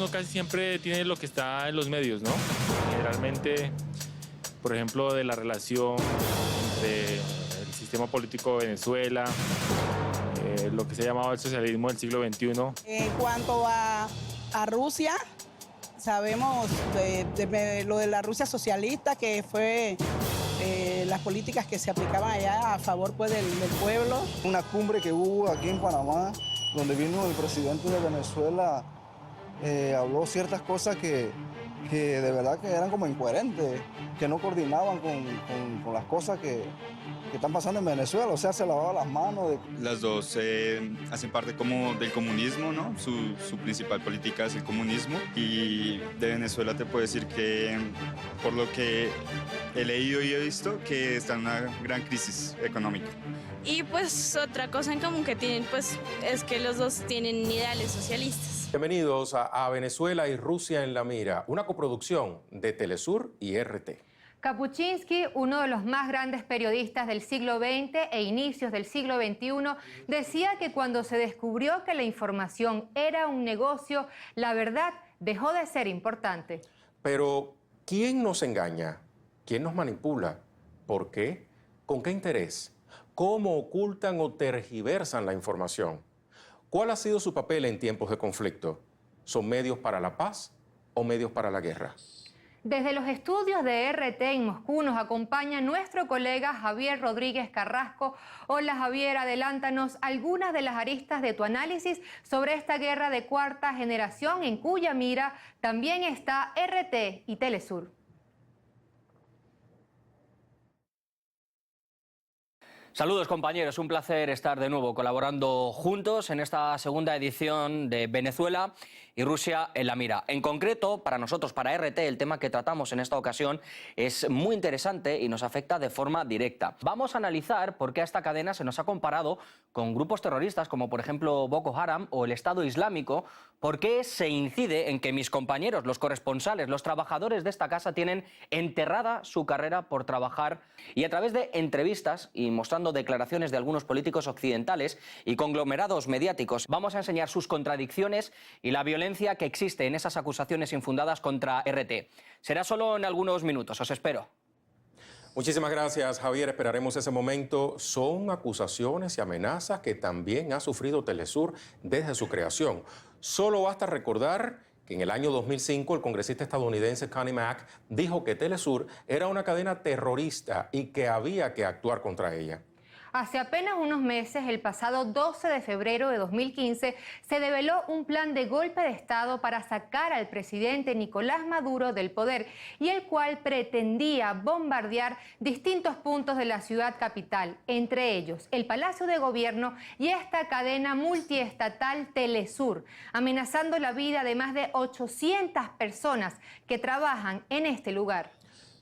uno casi siempre tiene lo que está en los medios, ¿no? Generalmente, por ejemplo, de la relación entre el sistema político de Venezuela, lo que se ha llamado el socialismo del siglo XXI. En cuanto a Rusia, sabemos de lo de la Rusia socialista, que fue las políticas que se aplicaban allá a favor pues, del pueblo. Una cumbre que hubo aquí en Panamá, donde vino el presidente de Venezuela, habló ciertas cosas que de verdad que eran como incoherentes, que no coordinaban con las cosas que están pasando en Venezuela, o sea, se lavaba las manos. Las dos hacen parte como del comunismo, ¿no? Su principal política es el comunismo, y de Venezuela te puedo decir que, por lo que he leído y he visto, que está en una gran crisis económica. Y pues otra cosa en común que tienen pues es que los dos tienen ideales socialistas. Bienvenidos a Venezuela y Rusia en la mira, una coproducción de Telesur y RT. Kapuscinski, uno de los más grandes periodistas del siglo XX e inicios del siglo XXI, decía que cuando se descubrió que la información era un negocio, la verdad dejó de ser importante. Pero, ¿quién nos engaña? ¿Quién nos manipula? ¿Por qué? ¿Con qué interés? ¿Cómo ocultan o tergiversan la información? ¿Cuál ha sido su papel en tiempos de conflicto? ¿Son medios para la paz o medios para la guerra? Desde los estudios de RT en Moscú nos acompaña nuestro colega Javier Rodríguez Carrasco. Hola Javier, adelántanos algunas de las aristas de tu análisis sobre esta guerra de cuarta generación en cuya mira también está RT y Telesur. Saludos compañeros, un placer estar de nuevo colaborando juntos en esta segunda edición de Venezuela y Rusia en la mira. En concreto, para nosotros, para RT, el tema que tratamos en esta ocasión es muy interesante y nos afecta de forma directa. Vamos a analizar por qué a esta cadena se nos ha comparado con grupos terroristas como por ejemplo Boko Haram o el Estado Islámico, por qué se incide en que mis compañeros, los corresponsales, los trabajadores de esta casa tienen enterrada su carrera por trabajar, y a través de entrevistas y mostrando declaraciones de algunos políticos occidentales y conglomerados mediáticos, vamos a enseñar sus contradicciones y la violencia que existe en esas acusaciones infundadas contra RT. Será solo en algunos minutos, os espero. Muchísimas gracias, Javier. Esperaremos ese momento. Son acusaciones y amenazas que también ha sufrido Telesur desde su creación. Solo basta recordar que en el año 2005 el congresista estadounidense Connie Mack dijo que Telesur era una cadena terrorista y que había que actuar contra ella. Hace apenas unos meses, el pasado 12 de febrero de 2015, se develó un plan de golpe de Estado para sacar al presidente Nicolás Maduro del poder y el cual pretendía bombardear distintos puntos de la ciudad capital, entre ellos el Palacio de Gobierno y esta cadena multiestatal Telesur, amenazando la vida de más de 800 personas que trabajan en este lugar.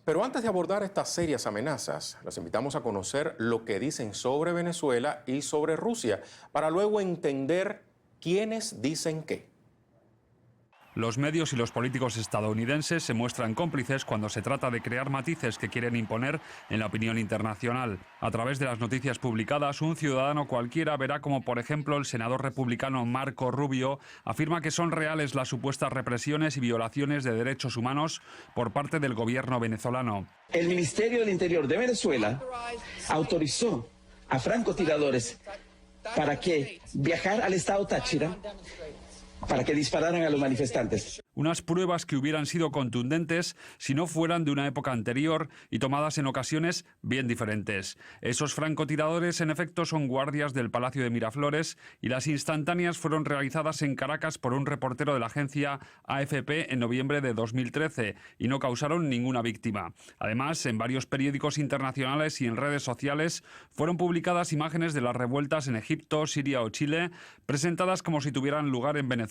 Pero antes de abordar estas serias amenazas, los invitamos a conocer lo que dicen sobre Venezuela y sobre Rusia, para luego entender quiénes dicen qué. Los medios y los políticos estadounidenses se muestran cómplices cuando se trata de crear matices que quieren imponer en la opinión internacional. A través de las noticias publicadas, un ciudadano cualquiera verá como, por ejemplo, el senador republicano Marco Rubio afirma que son reales las supuestas represiones y violaciones de derechos humanos por parte del gobierno venezolano. El Ministerio del Interior de Venezuela autorizó a francotiradores para que viajar al estado Táchira para que dispararan a los manifestantes. Unas pruebas que hubieran sido contundentes si no fueran de una época anterior y tomadas en ocasiones bien diferentes. Esos francotiradores, en efecto, son guardias del Palacio de Miraflores y las instantáneas fueron realizadas en Caracas por un reportero de la agencia AFP en noviembre de 2013 y no causaron ninguna víctima. Además, en varios periódicos internacionales y en redes sociales fueron publicadas imágenes de las revueltas en Egipto, Siria o Chile, presentadas como si tuvieran lugar en Venezuela.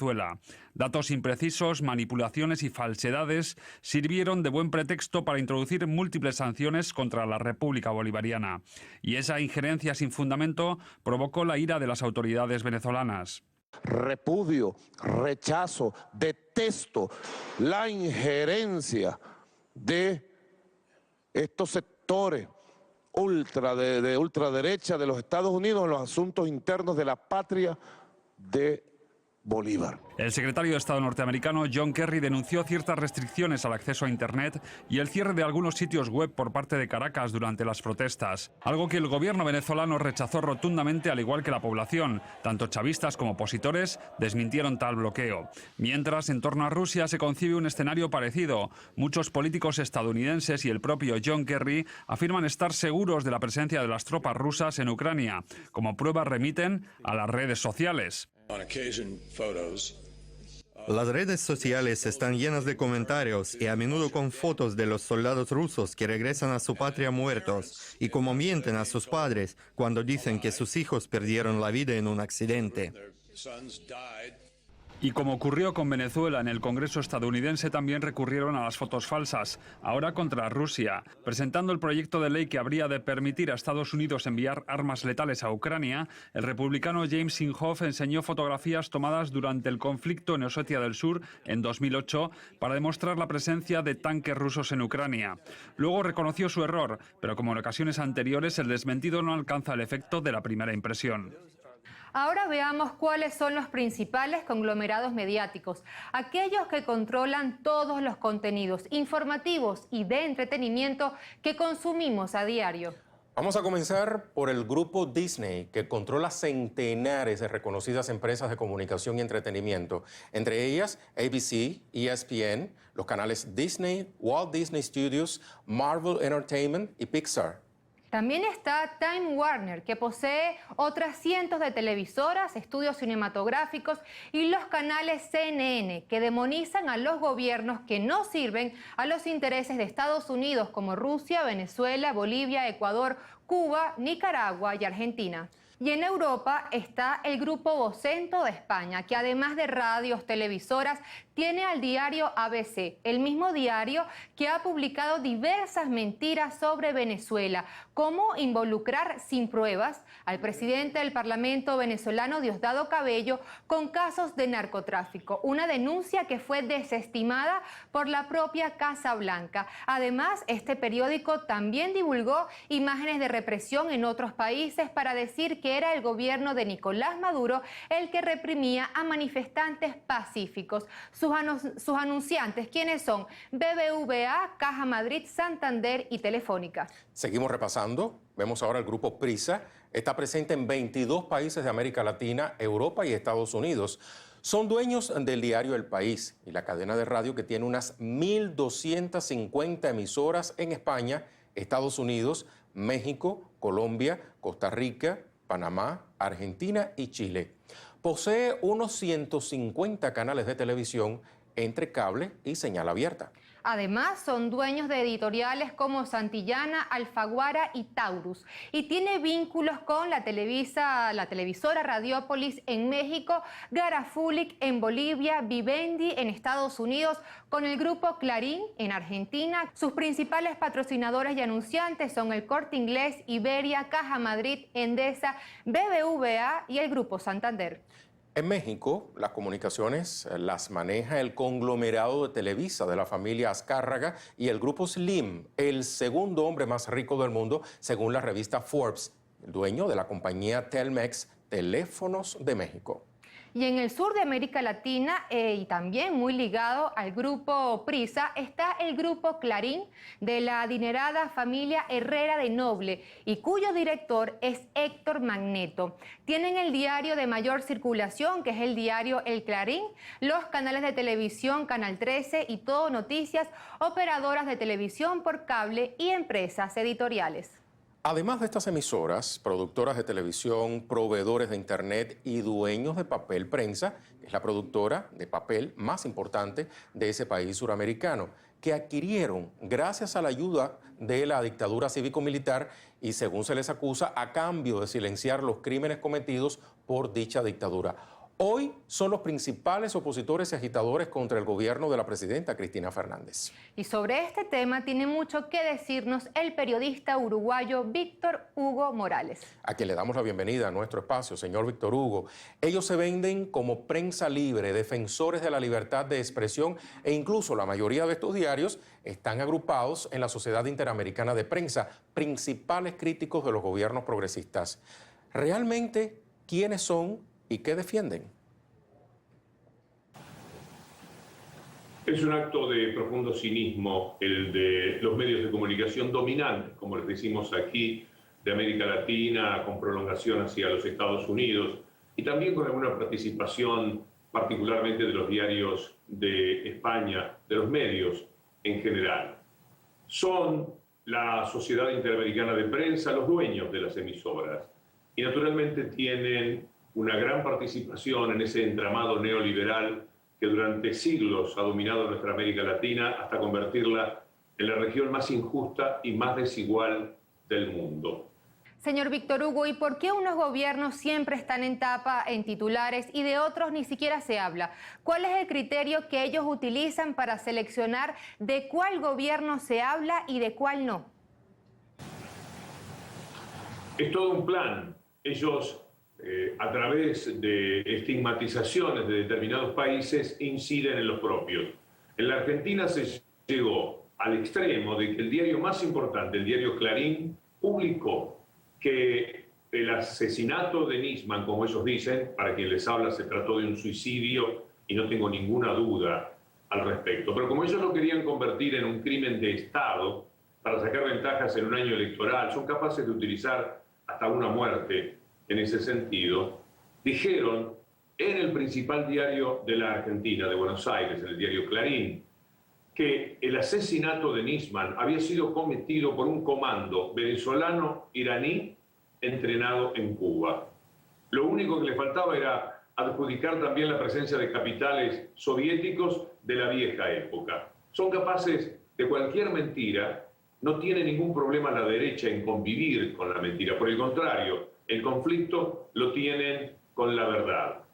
Datos imprecisos, manipulaciones y falsedades sirvieron de buen pretexto para introducir múltiples sanciones contra la República Bolivariana. Y esa injerencia sin fundamento provocó la ira de las autoridades venezolanas. Repudio, rechazo, detesto la injerencia de estos sectores de ultraderecha de los Estados Unidos en los asuntos internos de la patria de Bolívar. El secretario de Estado norteamericano John Kerry denunció ciertas restricciones al acceso a Internet y el cierre de algunos sitios web por parte de Caracas durante las protestas, algo que el gobierno venezolano rechazó rotundamente, al igual que la población. Tanto chavistas como opositores desmintieron tal bloqueo. Mientras, en torno a Rusia se concibe un escenario parecido. Muchos políticos estadounidenses y el propio John Kerry afirman estar seguros de la presencia de las tropas rusas en Ucrania. Como prueba remiten a las redes sociales. Las redes sociales están llenas de comentarios y a menudo con fotos de los soldados rusos que regresan a su patria muertos y como mienten a sus padres cuando dicen que sus hijos perdieron la vida en un accidente. Y como ocurrió con Venezuela, en el Congreso estadounidense también recurrieron a las fotos falsas, ahora contra Rusia. Presentando el proyecto de ley que habría de permitir a Estados Unidos enviar armas letales a Ucrania, el republicano James Inhofe enseñó fotografías tomadas durante el conflicto en Osetia del Sur en 2008 para demostrar la presencia de tanques rusos en Ucrania. Luego reconoció su error, pero como en ocasiones anteriores, el desmentido no alcanza el efecto de la primera impresión. Ahora veamos cuáles son los principales conglomerados mediáticos, aquellos que controlan todos los contenidos informativos y de entretenimiento que consumimos a diario. Vamos a comenzar por el grupo Disney, que controla centenares de reconocidas empresas de comunicación y entretenimiento, entre ellas ABC, ESPN, los canales Disney, Walt Disney Studios, Marvel Entertainment y Pixar. También está Time Warner, que posee otras cientos de televisoras, estudios cinematográficos y los canales CNN, que demonizan a los gobiernos que no sirven a los intereses de Estados Unidos, como Rusia, Venezuela, Bolivia, Ecuador, Cuba, Nicaragua y Argentina. Y en Europa está el grupo Vocento de España, que además de radios, televisoras, tiene al diario ABC, el mismo diario que ha publicado diversas mentiras sobre Venezuela, como involucrar sin pruebas al presidente del Parlamento venezolano, Diosdado Cabello, con casos de narcotráfico, una denuncia que fue desestimada por la propia Casa Blanca. Además, este periódico también divulgó imágenes de represión en otros países para decir que era el gobierno de Nicolás Maduro el que reprimía a manifestantes pacíficos. Sus anunciantes, ¿quiénes son? BBVA, Caja Madrid, Santander y Telefónica. Seguimos repasando. Vemos ahora el grupo Prisa. Está presente en 22 países de América Latina, Europa y Estados Unidos. Son dueños del diario El País y la cadena de radio que tiene unas 1.250 emisoras en España, Estados Unidos, México, Colombia, Costa Rica, Panamá, Argentina y Chile. Posee unos 150 canales de televisión entre cable y señal abierta. Además, son dueños de editoriales como Santillana, Alfaguara y Taurus. Y tiene vínculos con la televisora Radiópolis en México, Garafulic en Bolivia, Vivendi en Estados Unidos, con el grupo Clarín en Argentina. Sus principales patrocinadores y anunciantes son el Corte Inglés, Iberia, Caja Madrid, Endesa, BBVA y el Grupo Santander. En México, las comunicaciones las maneja el conglomerado de Televisa de la familia Azcárraga y el grupo Slim, el segundo hombre más rico del mundo, según la revista Forbes, el dueño de la compañía Telmex, Teléfonos de México. Y en el sur de América Latina, y también muy ligado al grupo Prisa, está el grupo Clarín de la adinerada familia Herrera de Noble y cuyo director es Héctor Magneto. Tienen el diario de mayor circulación, que es el diario El Clarín, los canales de televisión Canal 13 y Todo Noticias, operadoras de televisión por cable y empresas editoriales. Además de estas emisoras, productoras de televisión, proveedores de Internet y dueños de Papel Prensa, que es la productora de papel más importante de ese país suramericano, que adquirieron gracias a la ayuda de la dictadura cívico-militar y, según se les acusa, a cambio de silenciar los crímenes cometidos por dicha dictadura. Hoy son los principales opositores y agitadores contra el gobierno de la presidenta Cristina Fernández. Y sobre este tema tiene mucho que decirnos el periodista uruguayo Víctor Hugo Morales. A quien le damos la bienvenida a nuestro espacio, señor Víctor Hugo. Ellos se venden como prensa libre, defensores de la libertad de expresión e incluso la mayoría de estos diarios están agrupados en la Sociedad Interamericana de Prensa, principales críticos de los gobiernos progresistas. ¿Realmente quiénes son y qué defienden? Es un acto de profundo cinismo el de los medios de comunicación dominantes, como les decimos aquí, de América Latina, con prolongación hacia los Estados Unidos, y también con alguna participación particularmente de los diarios de España, de los medios en general. Son la Sociedad Interamericana de Prensa los dueños de las emisoras y naturalmente tienen una gran participación en ese entramado neoliberal que durante siglos ha dominado nuestra América Latina hasta convertirla en la región más injusta y más desigual del mundo. Señor Víctor Hugo, ¿y por qué unos gobiernos siempre están en tapa, en titulares, y de otros ni siquiera se habla? ¿Cuál es el criterio que ellos utilizan para seleccionar de cuál gobierno se habla y de cuál no? Es todo un plan. Ellos, a través de estigmatizaciones de determinados países, inciden en los propios. En la Argentina se llegó al extremo de que el diario más importante, el diario Clarín, publicó que el asesinato de Nisman, como ellos dicen, para quien les habla se trató de un suicidio y no tengo ninguna duda al respecto. Pero como ellos lo querían convertir en un crimen de Estado para sacar ventajas en un año electoral, son capaces de utilizar hasta una muerte en ese sentido, dijeron en el principal diario de la Argentina, de Buenos Aires, en el diario Clarín, que el asesinato de Nisman había sido cometido por un comando venezolano-iraní entrenado en Cuba. Lo único que le faltaba era adjudicar también la presencia de capitales soviéticos de la vieja época. Son capaces de cualquier mentira, no tiene ningún problema la derecha en convivir con la mentira. Por el contrario, el conflicto lo tienen con la verdad.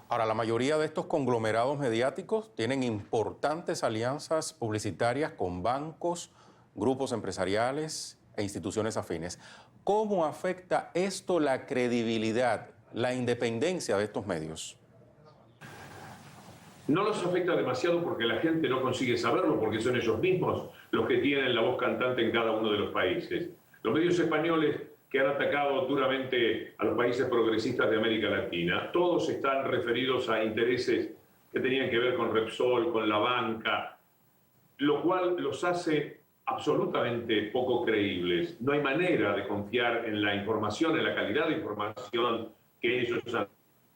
Ahora, la mayoría de estos conglomerados mediáticos tienen importantes alianzas publicitarias con bancos, grupos empresariales e instituciones afines. ¿Cómo afecta esto la credibilidad, la independencia de estos medios? No los afecta demasiado porque la gente no consigue saberlo, porque son ellos mismos los que tienen la voz cantante en cada uno de los países. Los medios españoles que han atacado duramente a los países progresistas de América Latina, todos están referidos a intereses que tenían que ver con Repsol, con la banca, lo cual los hace absolutamente poco creíbles. No hay manera de confiar en la información, en la calidad de información que ellos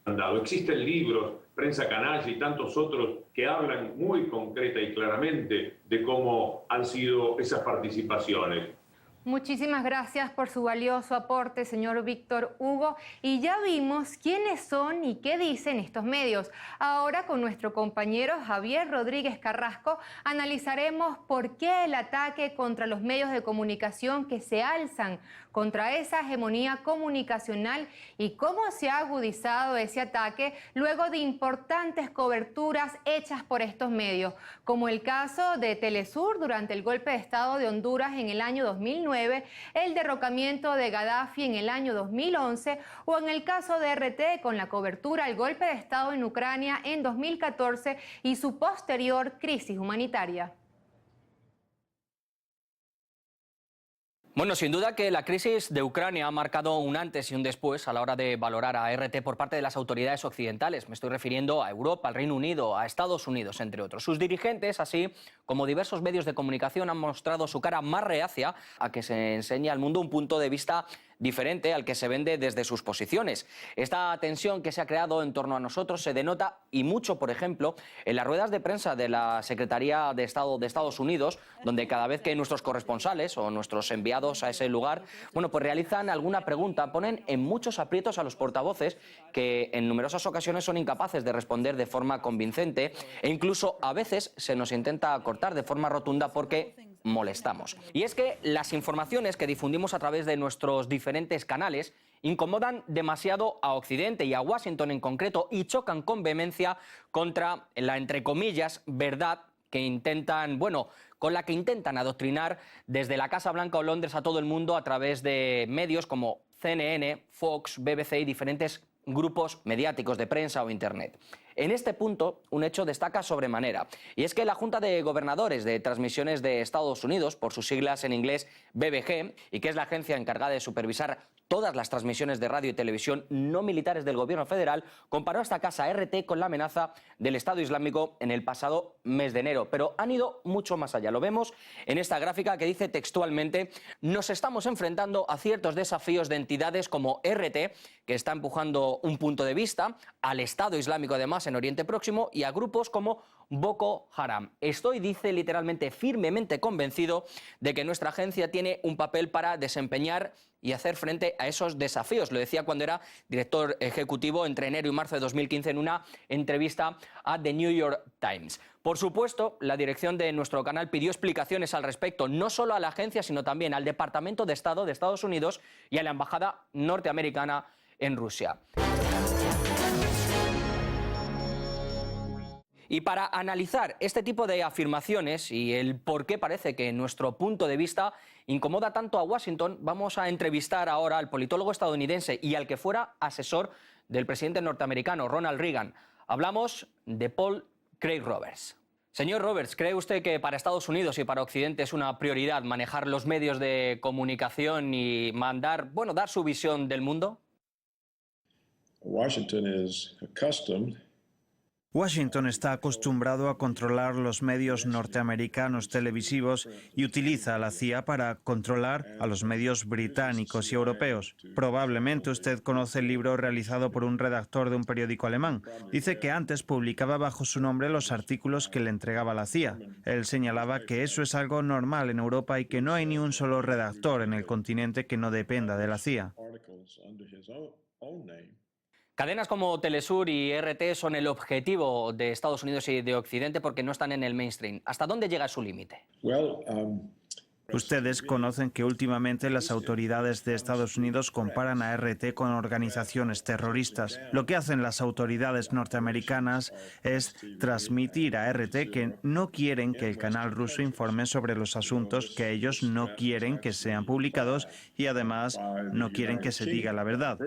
han dado. Existen libros, Prensa Canalla y tantos otros que hablan muy concreta y claramente de cómo han sido esas participaciones. Muchísimas gracias por su valioso aporte, señor Víctor Hugo. Y ya vimos quiénes son y qué dicen estos medios. Ahora, con nuestro compañero Javier Rodríguez Carrasco, analizaremos por qué el ataque contra los medios de comunicación que se alzan contra esa hegemonía comunicacional y cómo se ha agudizado ese ataque luego de importantes coberturas hechas por estos medios, como el caso de Telesur durante el golpe de Estado de Honduras en el año 2009, el derrocamiento de Gaddafi en el año 2011 o en el caso de RT con la cobertura al golpe de Estado en Ucrania en 2014 y su posterior crisis humanitaria. Bueno, sin duda que la crisis de Ucrania ha marcado un antes y un después a la hora de valorar a RT por parte de las autoridades occidentales. Me estoy refiriendo a Europa, al Reino Unido, a Estados Unidos, entre otros. Sus dirigentes, así como diversos medios de comunicación, han mostrado su cara más reacia a que se enseñe al mundo un punto de vista diferente al que se vende desde sus posiciones. Esta tensión que se ha creado en torno a nosotros se denota y mucho, por ejemplo, en las ruedas de prensa de la Secretaría de Estado de Estados Unidos, donde cada vez que nuestros corresponsales o nuestros enviados a ese lugar, bueno, pues realizan alguna pregunta, ponen en muchos aprietos a los portavoces que en numerosas ocasiones son incapaces de responder de forma convincente e incluso a veces se nos intenta cortar de forma rotunda porque molestamos. Y es que las informaciones que difundimos a través de nuestros diferentes canales incomodan demasiado a Occidente y a Washington en concreto y chocan con vehemencia contra la, entre comillas, verdad que intentan, bueno, con la que intentan adoctrinar desde la Casa Blanca o Londres a todo el mundo a través de medios como CNN, Fox, BBC y diferentes grupos mediáticos de prensa o Internet. En este punto, un hecho destaca sobremanera, y es que la Junta de Gobernadores de Transmisiones de Estados Unidos, por sus siglas en inglés BBG, y que es la agencia encargada de supervisar todas las transmisiones de radio y televisión no militares del gobierno federal, comparó a esta casa RT con la amenaza del Estado Islámico en el pasado mes de enero. Pero han ido mucho más allá. Lo vemos en esta gráfica que dice textualmente: nos estamos enfrentando a ciertos desafíos de entidades como RT, que está empujando un punto de vista, al Estado Islámico además en Oriente Próximo y a grupos como Boko Haram. Estoy, dice literalmente, firmemente convencido de que nuestra agencia tiene un papel para desempeñar y hacer frente a esos desafíos. Lo decía cuando era director ejecutivo entre enero y marzo de 2015 en una entrevista a The New York Times. Por supuesto, la dirección de nuestro canal pidió explicaciones al respecto, no solo a la agencia, sino también al Departamento de Estado de Estados Unidos y a la Embajada norteamericana en Rusia. Y para analizar este tipo de afirmaciones y el por qué parece que nuestro punto de vista incomoda tanto a Washington, vamos a entrevistar ahora al politólogo estadounidense y al que fuera asesor del presidente norteamericano, Ronald Reagan. Hablamos de Paul Craig Roberts. Señor Roberts, ¿cree usted que para Estados Unidos y para Occidente es una prioridad manejar los medios de comunicación y dar su visión del mundo? Washington está acostumbrado a controlar los medios norteamericanos televisivos y utiliza a la CIA para controlar a los medios británicos y europeos. Probablemente usted conoce el libro realizado por un redactor de un periódico alemán. Dice que antes publicaba bajo su nombre los artículos que le entregaba la CIA. Él señalaba que eso es algo normal en Europa y que no hay ni un solo redactor en el continente que no dependa de la CIA. Cadenas como Telesur y RT son el objetivo de Estados Unidos y de Occidente porque no están en el mainstream. ¿Hasta dónde llega su límite? Ustedes conocen que últimamente las autoridades de Estados Unidos comparan a RT con organizaciones terroristas. Lo que hacen las autoridades norteamericanas es transmitir a RT que no quieren que el canal ruso informe sobre los asuntos que ellos no quieren que sean publicados y además no quieren que se diga la verdad.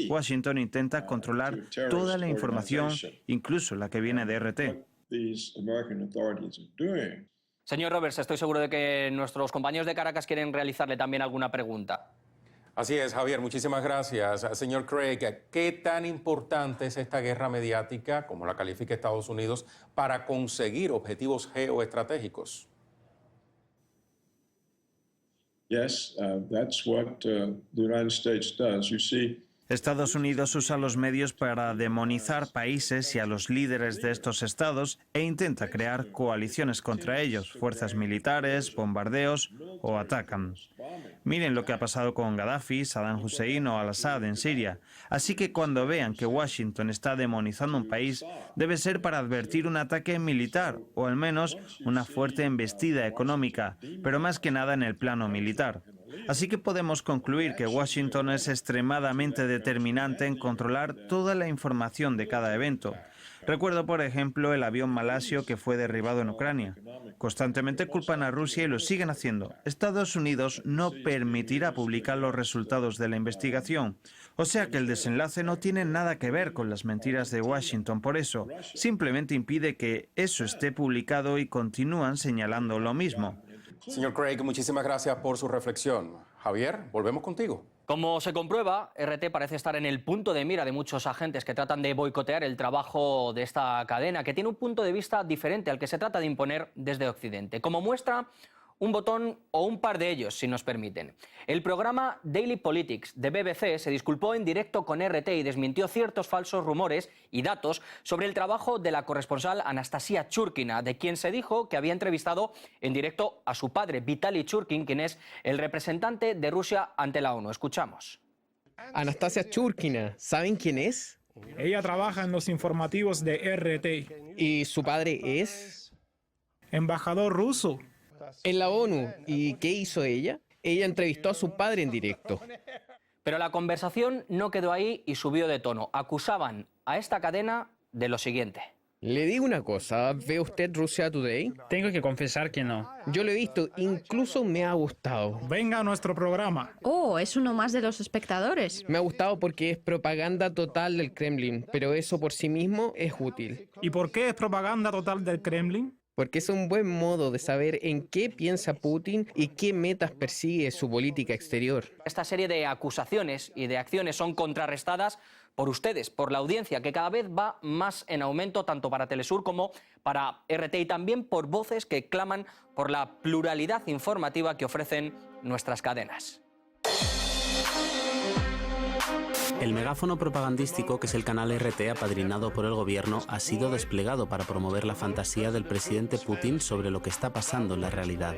Washington intenta controlar toda la información, incluso la que viene de RT. Señor Roberts, estoy seguro de que nuestros compañeros de Caracas quieren realizarle también alguna pregunta. Así es, Javier, muchísimas gracias. Señor Craig, ¿qué tan importante es esta guerra mediática, como la califica Estados Unidos, para conseguir objetivos geoestratégicos? Yes, that's what the United States does. You see, Estados Unidos usa los medios para demonizar países y a los líderes de estos estados e intenta crear coaliciones contra ellos, fuerzas militares, bombardeos o atacan. Miren lo que ha pasado con Gaddafi, Saddam Hussein o Al-Assad en Siria. Así que cuando vean que Washington está demonizando un país, debe ser para advertir un ataque militar o al menos una fuerte embestida económica, pero más que nada en el plano militar. Así que podemos concluir que Washington es extremadamente determinante en controlar toda la información de cada evento. Recuerdo, por ejemplo, el avión malasio que fue derribado en Ucrania. Constantemente culpan a Rusia y lo siguen haciendo. Estados Unidos no permitirá publicar los resultados de la investigación. O sea que el desenlace no tiene nada que ver con las mentiras de Washington. Por eso, simplemente impide que eso esté publicado y continúan señalando lo mismo. Señor Craig, muchísimas gracias por su reflexión. Javier, volvemos contigo. Como se comprueba, RT parece estar en el punto de mira de muchos agentes que tratan de boicotear el trabajo de esta cadena, que tiene un punto de vista diferente al que se trata de imponer desde Occidente. Como muestra, un botón o un par de ellos, si nos permiten. El programa Daily Politics de BBC se disculpó en directo con RT y desmintió ciertos falsos rumores y datos sobre el trabajo de la corresponsal Anastasia Churkina, de quien se dijo que había entrevistado en directo a su padre, Vitaly Churkin, quien es el representante de Rusia ante la ONU. Escuchamos. Anastasia Churkina, ¿saben quién es? Ella trabaja en los informativos de RT. ¿Y su padre es? Embajador ruso. En la ONU. ¿Y qué hizo ella? Ella entrevistó a su padre en directo. Pero la conversación no quedó ahí y subió de tono. Acusaban a esta cadena de lo siguiente. Le digo una cosa, ¿ve usted Russia Today? Tengo que confesar que no. Yo lo he visto, incluso me ha gustado. Venga a nuestro programa. Oh, es uno más de los espectadores. Me ha gustado porque es propaganda total del Kremlin, pero eso por sí mismo es útil. ¿Y por qué es propaganda total del Kremlin? porque es un buen modo de saber en qué piensa Putin y qué metas persigue su política exterior. Esta serie de acusaciones y de acciones son contrarrestadas por ustedes, por la audiencia, que cada vez va más en aumento, tanto para Telesur como para RT, y también por voces que claman por la pluralidad informativa que ofrecen nuestras cadenas. El megáfono propagandístico, que es el canal RT apadrinado por el gobierno, ha sido desplegado para promover la fantasía del presidente Putin sobre lo que está pasando en la realidad.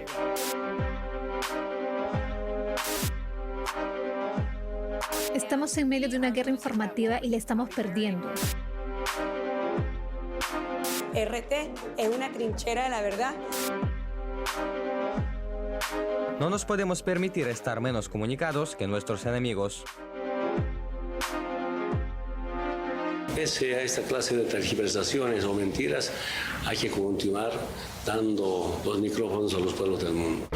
Estamos en medio de una guerra informativa y la estamos perdiendo. RT es una trinchera de la verdad. No nos podemos permitir estar menos comunicados que nuestros enemigos. Pese a esta clase de tergiversaciones o mentiras, hay que continuar dando los micrófonos a los pueblos del mundo.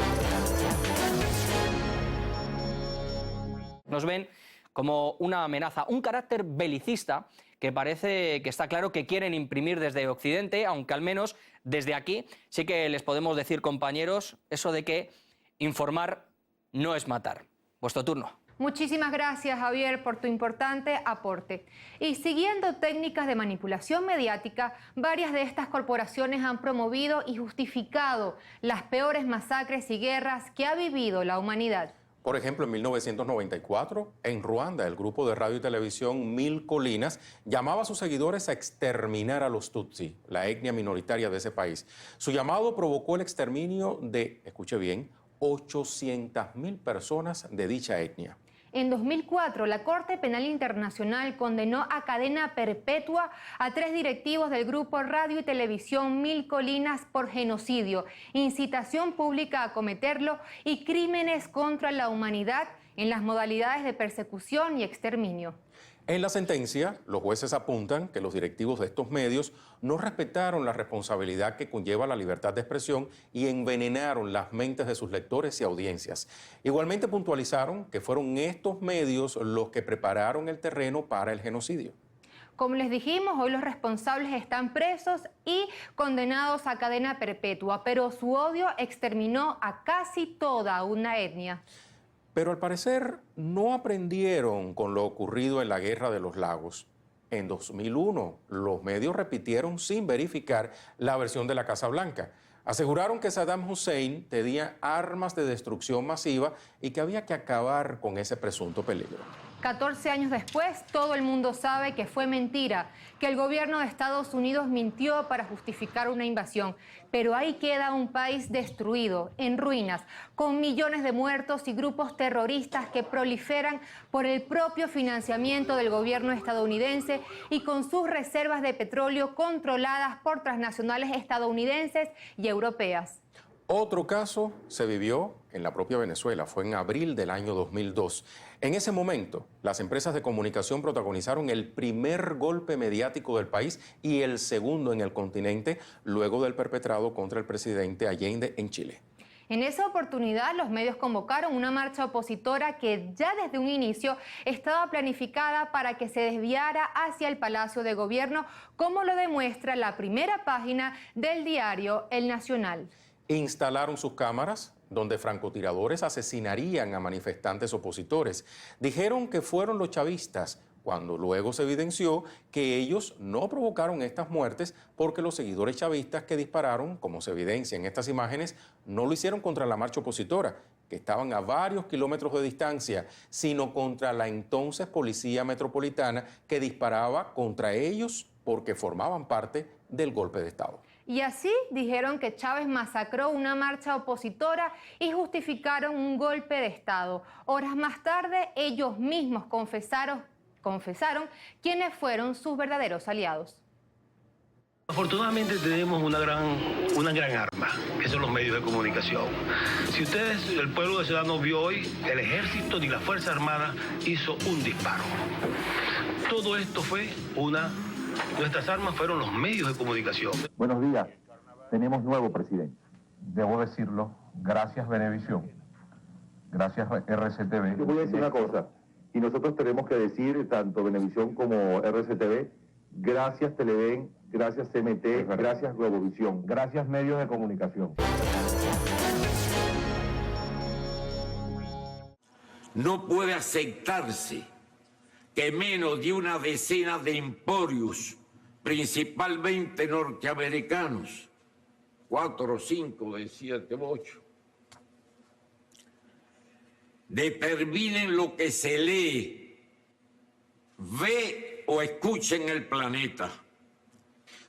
Nos ven como una amenaza, un carácter belicista que parece que está claro que quieren imprimir desde Occidente, aunque al menos desde aquí sí que les podemos decir, compañeros, eso de que informar no es matar. Vuestro turno. Muchísimas gracias, Javier, por tu importante aporte. Y siguiendo técnicas de manipulación mediática, varias de estas corporaciones han promovido y justificado las peores masacres y guerras que ha vivido la humanidad. Por ejemplo, en 1994, en Ruanda, el grupo de radio y televisión Mil Colinas llamaba a sus seguidores a exterminar a los Tutsi, la etnia minoritaria de ese país. Su llamado provocó el exterminio de, escuche bien, 800.000 personas de dicha etnia. En 2004, la Corte Penal Internacional condenó a cadena perpetua a 3 directivos del grupo Radio y Televisión Mil Colinas por genocidio, incitación pública a cometerlo y crímenes contra la humanidad en las modalidades de persecución y exterminio. En la sentencia, los jueces apuntan que los directivos de estos medios no respetaron la responsabilidad que conlleva la libertad de expresión y envenenaron las mentes de sus lectores y audiencias. Igualmente puntualizaron que fueron estos medios los que prepararon el terreno para el genocidio. Como les dijimos, hoy los responsables están presos y condenados a cadena perpetua, pero su odio exterminó a casi toda una etnia. Pero al parecer no aprendieron con lo ocurrido en la Guerra de los Lagos. En 2001, los medios repitieron sin verificar la versión de la Casa Blanca. Aseguraron que Saddam Hussein tenía armas de destrucción masiva y que había que acabar con ese presunto peligro. 14 años después, todo el mundo sabe que fue mentira, que el gobierno de Estados Unidos mintió para justificar una invasión. Pero ahí queda un país destruido, en ruinas, con millones de muertos y grupos terroristas que proliferan por el propio financiamiento del gobierno estadounidense y con sus reservas de petróleo controladas por transnacionales estadounidenses y europeas. Otro caso se vivió en la propia Venezuela, fue en abril del año 2002. En ese momento, las empresas de comunicación protagonizaron el primer golpe mediático del país y el segundo en el continente, luego del perpetrado contra el presidente Allende en Chile. En esa oportunidad, los medios convocaron una marcha opositora que ya desde un inicio estaba planificada para que se desviara hacia el Palacio de Gobierno, como lo demuestra la primera página del diario El Nacional. Instalaron sus cámaras donde francotiradores asesinarían a manifestantes opositores. Dijeron que fueron los chavistas, cuando luego se evidenció que ellos no provocaron estas muertes porque los seguidores chavistas que dispararon, como se evidencia en estas imágenes, no lo hicieron contra la marcha opositora, que estaban a varios kilómetros de distancia, sino contra la entonces Policía Metropolitana que disparaba contra ellos porque formaban parte del golpe de Estado. Y así dijeron que Chávez masacró una marcha opositora y justificaron un golpe de Estado. Horas más tarde, ellos mismos confesaron quiénes fueron sus verdaderos aliados. Afortunadamente tenemos una gran arma, que son los medios de comunicación. Si ustedes, el pueblo de Ciudad no vio hoy, el ejército ni la Fuerza Armada hizo un disparo. Todo esto fue nuestras armas fueron los medios de comunicación. Buenos días, tenemos nuevo presidente. Debo decirlo, gracias Venevisión, gracias RCTV. Yo voy a decir una cosa, y nosotros tenemos que decir, tanto Venevisión como RCTV, Gracias Televen, gracias CMT, gracias Globovisión, gracias medios de comunicación. No puede aceptarse que menos de una decena de emporios, principalmente norteamericanos, 4 o 5 de 7 u 8, determinen lo que se lee, ve o escucha en el planeta.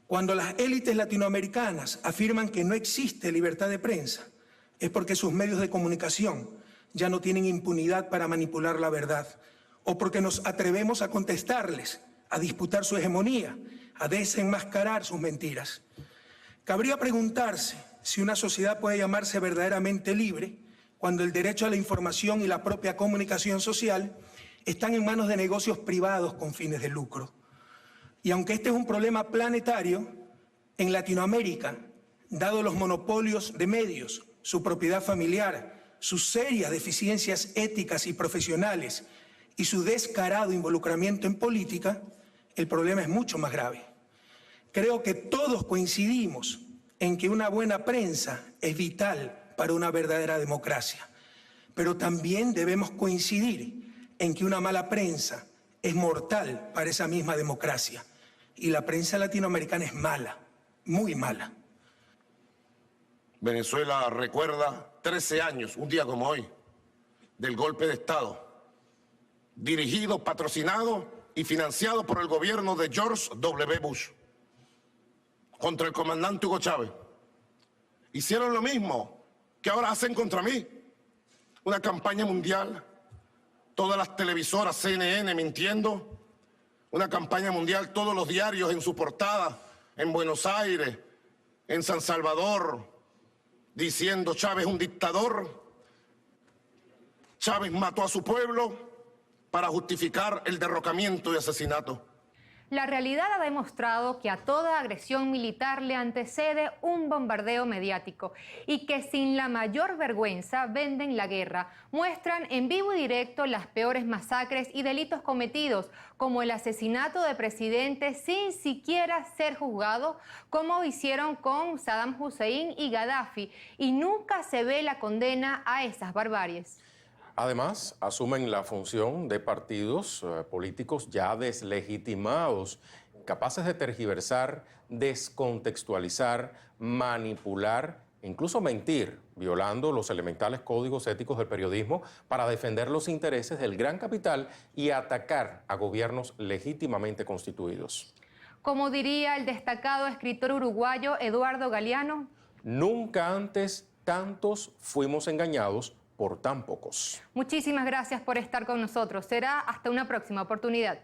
Cuando las élites latinoamericanas afirman que no existe libertad de prensa, es porque sus medios de comunicación ya no tienen impunidad para manipular la verdad, o porque nos atrevemos a contestarles, a disputar su hegemonía, a desenmascarar sus mentiras. Cabría preguntarse si una sociedad puede llamarse verdaderamente libre cuando el derecho a la información y la propia comunicación social están en manos de negocios privados con fines de lucro. Y aunque este es un problema planetario, en Latinoamérica, dado los monopolios de medios, su propiedad familiar, sus serias deficiencias éticas y profesionales y su descarado involucramiento en política, el problema es mucho más grave. Creo que todos coincidimos en que una buena prensa es vital para una verdadera democracia, pero también debemos coincidir en que una mala prensa es mortal para esa misma democracia. Y la prensa latinoamericana es mala, muy mala. Venezuela recuerda 13 años, un día como hoy, del golpe de Estado, dirigido, patrocinado y financiado por el gobierno de George W. Bush, contra el comandante Hugo Chávez. Hicieron lo mismo que ahora hacen contra mí. Una campaña mundial, todas las televisoras, CNN mintiendo, una campaña mundial, todos los diarios en su portada, en Buenos Aires, en San Salvador, diciendo Chávez es un dictador, Chávez mató a su pueblo para justificar el derrocamiento y asesinato. La realidad ha demostrado que a toda agresión militar le antecede un bombardeo mediático y que sin la mayor vergüenza venden la guerra. Muestran en vivo y directo las peores masacres y delitos cometidos, como el asesinato de presidentes sin siquiera ser juzgado, como hicieron con Saddam Hussein y Gaddafi, y nunca se ve la condena a esas barbaries. Además, asumen la función de partidos políticos ya deslegitimados, capaces de tergiversar, descontextualizar, manipular, incluso mentir, violando los elementales códigos éticos del periodismo para defender los intereses del gran capital y atacar a gobiernos legítimamente constituidos. Como diría el destacado escritor uruguayo Eduardo Galeano, nunca antes tantos fuimos engañados por tan pocos. Muchísimas gracias por estar con nosotros. Será hasta una próxima oportunidad.